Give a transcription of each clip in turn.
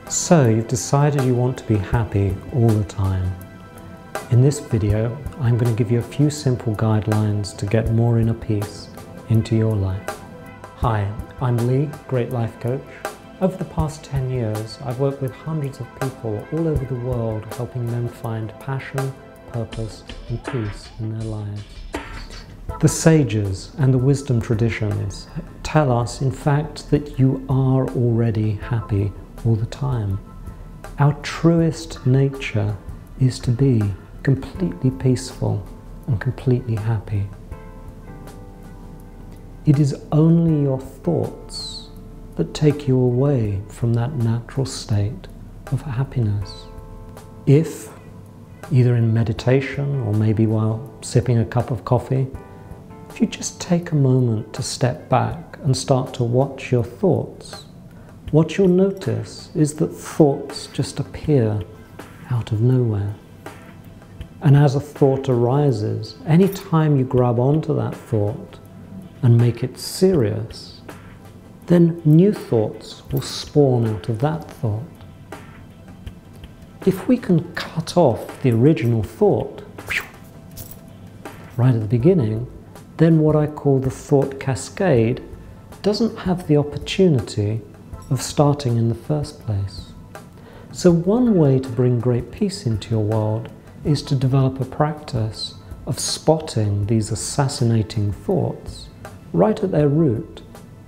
So you've decided you want to be happy all the time. In this video, I'm going to give you a few simple guidelines to get more inner peace into your life. Hi, I'm Lee, Great Life Coach. Over the past 10 years, I've worked with hundreds of people all over the world, helping them find passion, purpose, and peace in their lives. The sages and the wisdom traditions tell us, in fact, that you are already happy all the time. Our truest nature is to be completely peaceful and completely happy. It is only your thoughts that take you away from that natural state of happiness. If, either in meditation or maybe while sipping a cup of coffee, if you just take a moment to step back and start to watch your thoughts, what you'll notice is that thoughts just appear out of nowhere. And as a thought arises, any time you grab onto that thought and make it serious, then new thoughts will spawn out of that thought. If we can cut off the original thought right at the beginning, then what I call the thought cascade doesn't have the opportunity of starting in the first place. So one way to bring great peace into your world is to develop a practice of spotting these assassinating thoughts right at their root,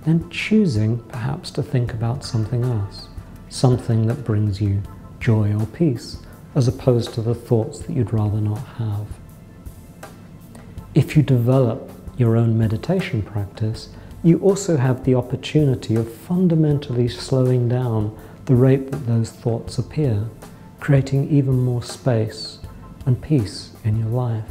then choosing perhaps to think about something else, something that brings you joy or peace, as opposed to the thoughts that you'd rather not have. If you develop your own meditation practice, you also have the opportunity of fundamentally slowing down the rate that those thoughts appear, creating even more space and peace in your life.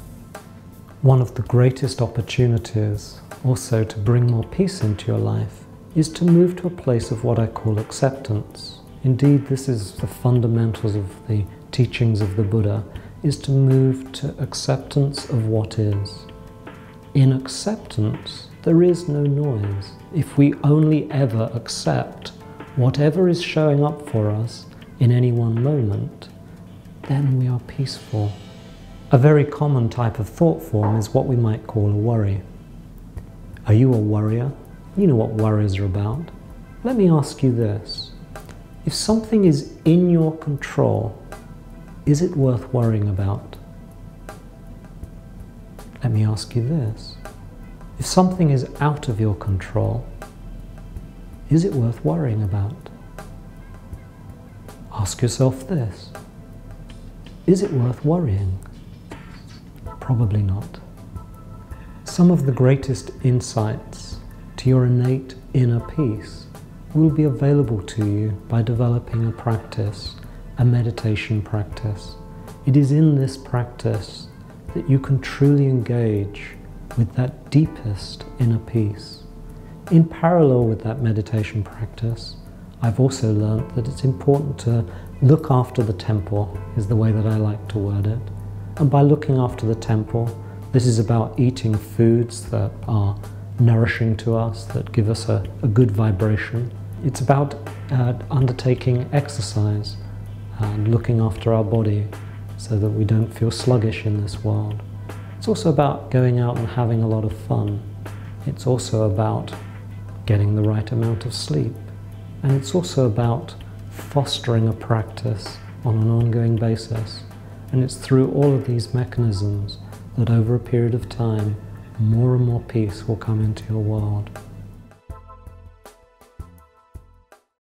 One of the greatest opportunities also to bring more peace into your life is to move to a place of what I call acceptance. Indeed, this is the fundamentals of the teachings of the Buddha, is to move to acceptance of what is. In acceptance, there is no noise. If we only ever accept whatever is showing up for us in any one moment, then we are peaceful. A very common type of thought form is what we might call a worry. Are you a worrier? You know what worries are about. Let me ask you this. If something is in your control, is it worth worrying about? Let me ask you this. If something is out of your control, is it worth worrying about? Ask yourself this. Is it worth worrying? Probably not. Some of the greatest insights to your innate inner peace will be available to you by developing a practice, a meditation practice. It is in this practice that you can truly engage with that deepest inner peace. In parallel with that meditation practice, I've also learned that it's important to look after the temple, is the way that I like to word it. And by looking after the temple, this is about eating foods that are nourishing to us, that give us a good vibration. It's about undertaking exercise and looking after our body so that we don't feel sluggish in this world. It's also about going out and having a lot of fun. It's also about getting the right amount of sleep. And it's also about fostering a practice on an ongoing basis. And it's through all of these mechanisms that over a period of time, more and more peace will come into your world.